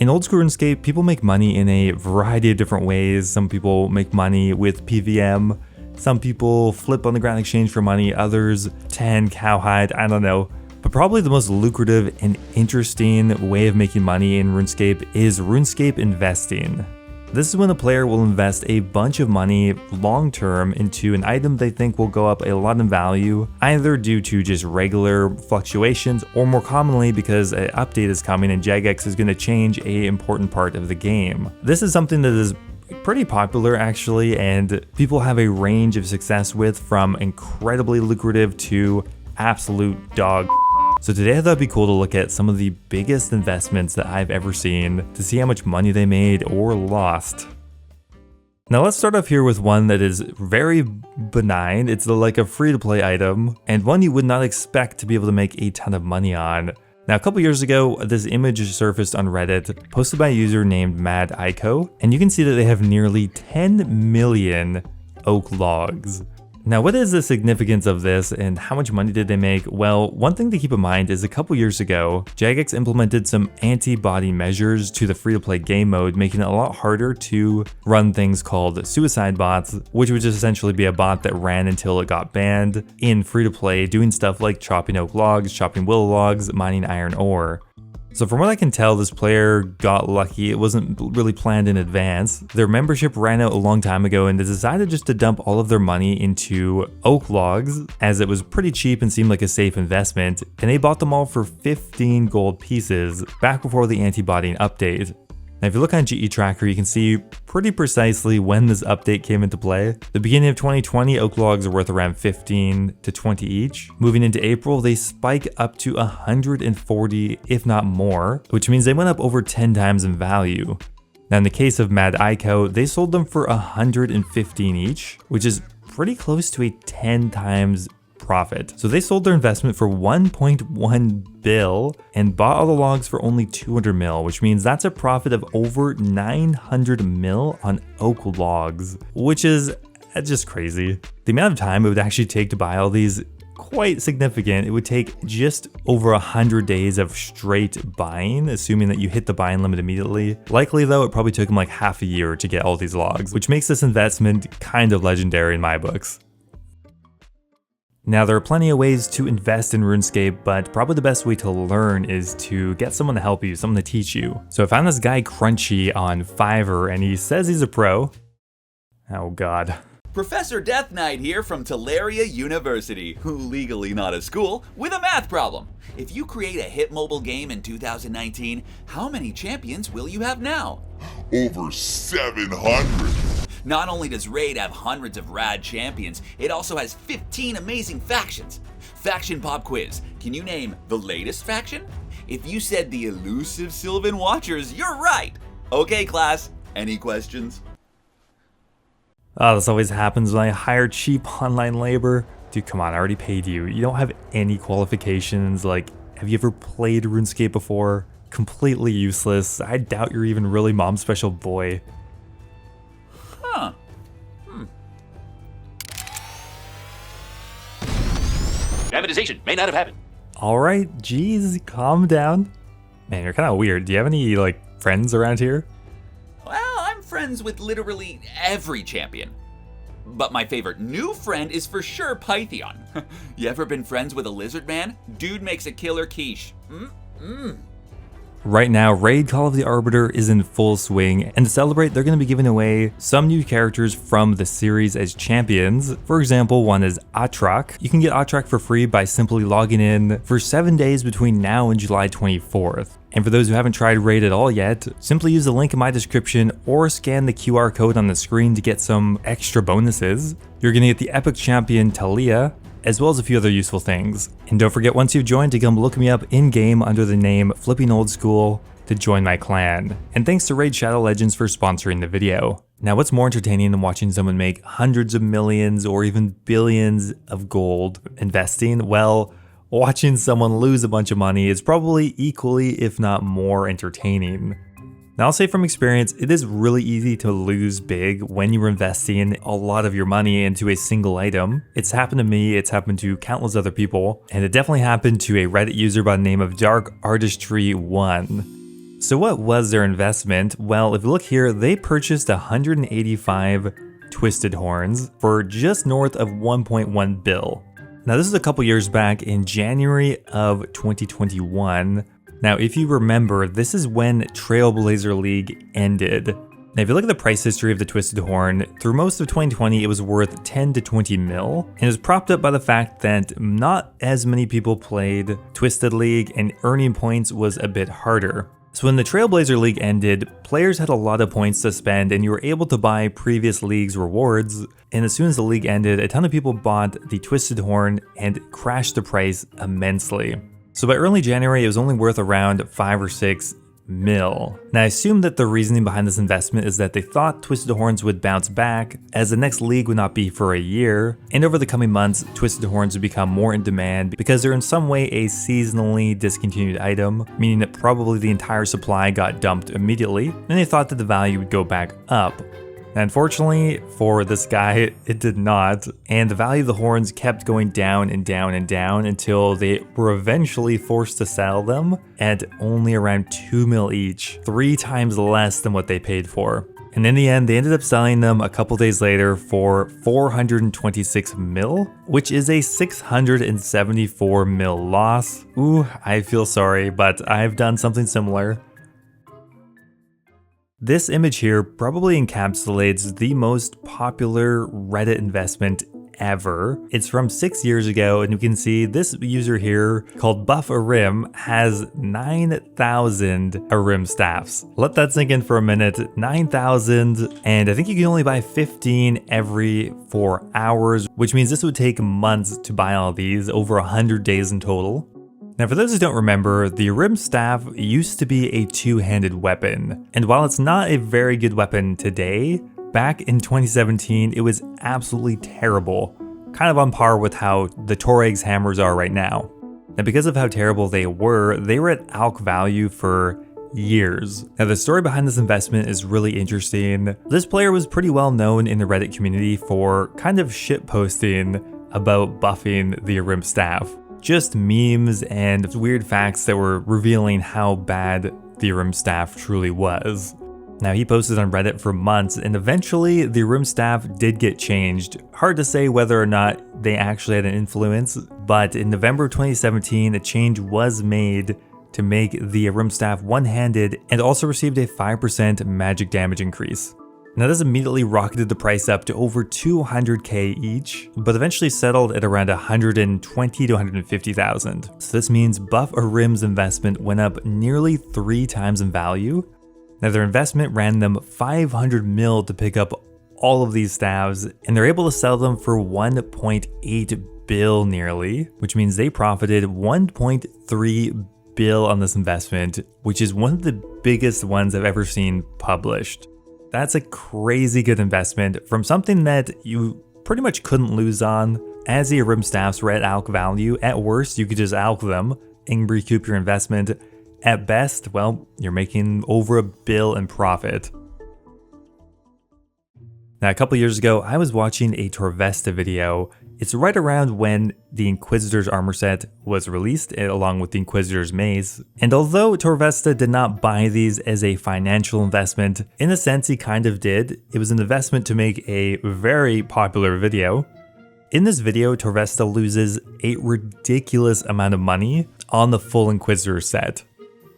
In Oldschool Runescape, people make money in a variety of different ways. Some people make money with PVM, some people flip on the Grand Exchange for money, others tan cowhide, I don't know. But probably the most lucrative and interesting way of making money in RuneScape is RuneScape investing. This is when a player will invest a bunch of money long term into an item they think will go up a lot in value, either due to just regular fluctuations or more commonly because an update is coming and Jagex is going to change an important part of the game. This is something that is pretty popular actually, and people have a range of success with, from incredibly lucrative to absolute dog. So today I thought it'd be cool to look at some of the biggest investments that I've ever seen to see how much money they made or lost. Now let's start off here with one that is very benign. It's like a free-to-play item and one you would not expect to be able to make a ton of money on. Now a couple years ago, this image surfaced on Reddit, posted by a user named MadIco, and you can see that they have nearly 10 million oak logs. Now, what is the significance of this and how much money did they make? Well, one thing to keep in mind is a couple years ago, Jagex implemented some anti-body measures to the free-to-play game mode, making it a lot harder to run things called suicide bots, which would just essentially be a bot that ran until it got banned in free-to-play, doing stuff like chopping oak logs, chopping willow logs, mining iron ore. So from what I can tell, this player got lucky. It wasn't really planned in advance. Their membership ran out a long time ago and they decided just to dump all of their money into oak logs as it was pretty cheap and seemed like a safe investment. And they bought them all for 15 gold pieces back before the anti-bodying update. Now, if you look on GE Tracker, you can see pretty precisely when this update came into play. The beginning of 2020, oak logs are worth around 15 to 20 each. Moving into April, they spike up to 140, if not more, which means they went up over 10 times in value. Now, in the case of MadIco, they sold them for 115 each, which is pretty close to a 10 times profit. So they sold their investment for 1.1 bill and bought all the logs for only 200 mil, which means that's a profit of over 900 mil on oak logs, which is just crazy. The amount of time it would actually take to buy all these, quite significant. It would take just over 100 days of straight buying, assuming that you hit the buying limit immediately. Likely though, it probably took them like half a year to get all these logs, which makes this investment kind of legendary in my books. Now, there are plenty of ways to invest in RuneScape, but probably the best way to learn is to get someone to help you, someone to teach you. So I found this guy Crunchy on Fiverr, and he says he's a pro. Oh god. Professor Death Knight here from Teleria University, legally not a school, with a math problem. If you create a hit mobile game in 2019, how many champions will you have now? Over 700. Not only does Raid have hundreds of rad champions, it also has 15 amazing factions. Faction pop quiz. Can you name the latest faction? If you said the elusive Sylvan Watchers, you're right. Okay, class, any questions? Oh, this always happens when I hire cheap online labor. Dude, come on, I already paid you. You don't have any qualifications. Like, have you ever played RuneScape before? Completely useless. I doubt you're even really mom's special boy. Huh. Amortization may not have happened. Alright, geez, calm down. Man, you're kind of weird. Do you have any, like, friends around here? Well, I'm friends with literally every champion. But my favorite new friend is for sure Pythion. You ever been friends with a lizard man? Dude makes a killer quiche. Right now, Raid Call of the Arbiter is in full swing, and to celebrate, they're going to be giving away some new characters from the series as champions. For example, one is Atrak. You can get Atrak for free by simply logging in for 7 days between now and July 24th. And for those who haven't tried Raid at all yet, simply use the link in my description or scan the QR code on the screen to get some extra bonuses. You're going to get the epic champion Talia, as well as a few other useful things. And don't forget, once you've joined, to come look me up in-game under the name FlippingOSRS to join my clan. And thanks to Raid Shadow Legends for sponsoring the video. Now, what's more entertaining than watching someone make hundreds of millions or even billions of gold investing? Well, watching someone lose a bunch of money is probably equally, if not more, entertaining. Now, I'll say from experience, it is really easy to lose big when you're investing a lot of your money into a single item. It's happened to me, it's happened to countless other people, and it definitely happened to a Reddit user by the name of Dark Artistry 1. So what was their investment? Well, if you look here, they purchased 185 Twisted Horns for just north of 1.1 bill. Now this is a couple years back in January of 2021. Now if you remember, this is when Trailblazer League ended. Now if you look at the price history of the Twisted Horn, through most of 2020 it was worth 10 to 20 mil, and it was propped up by the fact that not as many people played Twisted League and earning points was a bit harder. So when the Trailblazer League ended, players had a lot of points to spend and you were able to buy previous leagues' rewards, and as soon as the league ended, a ton of people bought the Twisted Horn and crashed the price immensely. So by early January, it was only worth around 5 or 6 mil. Now I assume that the reasoning behind this investment is that they thought Twisted Horns would bounce back, as the next league would not be for a year, and over the coming months, Twisted Horns would become more in demand because they're in some way a seasonally discontinued item, meaning that probably the entire supply got dumped immediately, and they thought that the value would go back up. Unfortunately for this guy, it did not, and the value of the horns kept going down and down and down until they were eventually forced to sell them at only around 2 mil each, 3 times less than what they paid for. And in the end, they ended up selling them a couple days later for 426 mil, which is a 674 mil loss. Ooh, I feel sorry, but I've done something similar. This image here probably encapsulates the most popular Reddit investment ever. It's from 6 years ago, and you can see this user here called Buff a Rim has 9,000 Arim staffs. Let that sink in for a minute. 9,000, and I think you can only buy 15 every 4 hours, which means this would take months to buy all these, over 100 days in total. Now for those who don't remember, the Arim staff used to be a two-handed weapon, and while it's not a very good weapon today, back in 2017 it was absolutely terrible, kind of on par with how the Torag's hammers are right now. Now because of how terrible they were at alc value for years. Now the story behind this investment is really interesting. This player was pretty well known in the Reddit community for kind of shitposting about buffing the Arim staff. Just memes and weird facts that were revealing how bad the Arim staff truly was. Now he posted on Reddit for months, and eventually the Arim staff did get changed. Hard to say whether or not they actually had an influence, but in November 2017 a change was made to make the Arim staff one-handed and also received a 5% magic damage increase. Now this immediately rocketed the price up to over 200k each, but eventually settled at around 120 to 150,000. So this means Buff Arim's investment went up nearly 3 times in value. Now their investment ran them 500 mil to pick up all of these staves, and they're able to sell them for 1.8 bill nearly, which means they profited 1.3 bill on this investment, which is one of the biggest ones I've ever seen published. That's a crazy good investment from something that you pretty much couldn't lose on, as the Arim staffs were at alc value. At worst, you could just alc them and recoup your investment. At best, well, you're making over $1 billion in profit. Now, a couple years ago, I was watching a Torvesta video. It's right around when the Inquisitor's armor set was released, along with the Inquisitor's maze. And although Torvesta did not buy these as a financial investment, in a sense he kind of did. It was an investment to make a very popular video. In this video, Torvesta loses a ridiculous amount of money on the full Inquisitor set.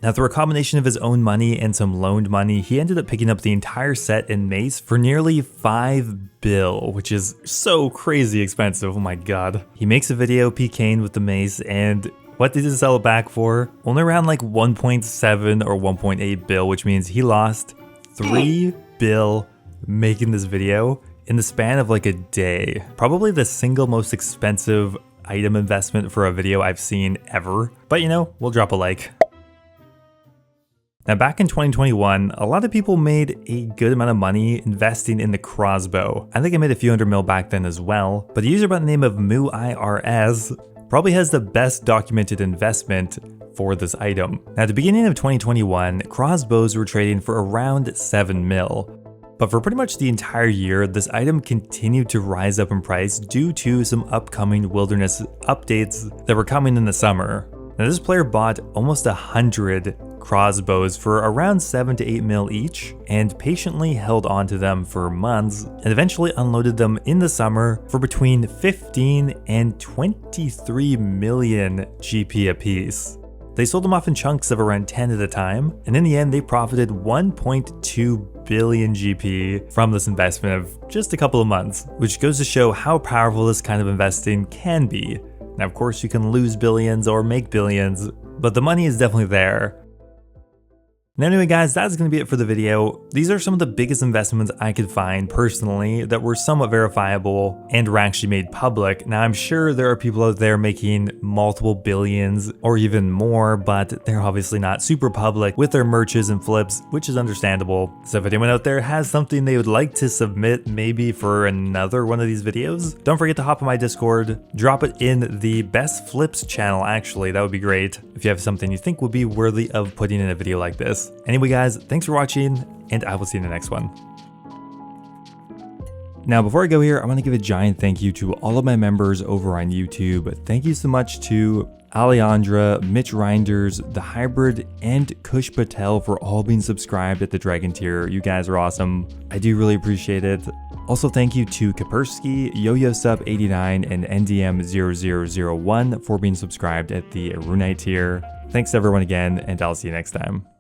Now through a combination of his own money and some loaned money, he ended up picking up the entire set and mace for nearly 5 bill, which is so crazy expensive, oh my god. He makes a video PKing with the mace, and what did he sell it back for? Only around like 1.7 or 1.8 bill, which means he lost 3 bill making this video in the span of like a day. Probably the single most expensive item investment for a video I've seen ever, but you know, we'll drop a like. Now back in 2021, a lot of people made a good amount of money investing in the Crossbow. I think I made a few hundred mil back then as well, but a user by the name of MooIRS probably has the best documented investment for this item. Now at the beginning of 2021, Crossbows were trading for around 7 mil. But for pretty much the entire year, this item continued to rise up in price due to some upcoming wilderness updates that were coming in the summer. Now this player bought almost 100 Crossbows for around 7 to 8 mil each, and patiently held onto them for months, and eventually unloaded them in the summer for between 15 and 23 million GP apiece. They sold them off in chunks of around 10 at a time, and in the end they profited 1.2 billion GP from this investment of just a couple of months, which goes to show how powerful this kind of investing can be. Now of course you can lose billions or make billions, but the money is definitely there. Now anyway guys, that's going to be it for the video. These are some of the biggest investments I could find personally that were somewhat verifiable and were actually made public. Now I'm sure there are people out there making multiple billions or even more, but they're obviously not super public with their merches and flips, which is understandable. So if anyone out there has something they would like to submit maybe for another one of these videos, don't forget to hop on my Discord, drop it in the best flips channel actually, that would be great if you have something you think would be worthy of putting in a video like this. Anyway guys, thanks for watching, and I will see you in the next one. Now before I go here, I want to give a giant thank you to all of my members over on YouTube. Thank you so much to Aelandra, Mitch Reynders, The Hybrid, and Kush Patel for all being subscribed at the Dragon tier. You guys are awesome. I do really appreciate it. Also thank you to Kapersky, YoYoSub89, and NDM0001 for being subscribed at the Runite tier. Thanks everyone again, and I'll see you next time.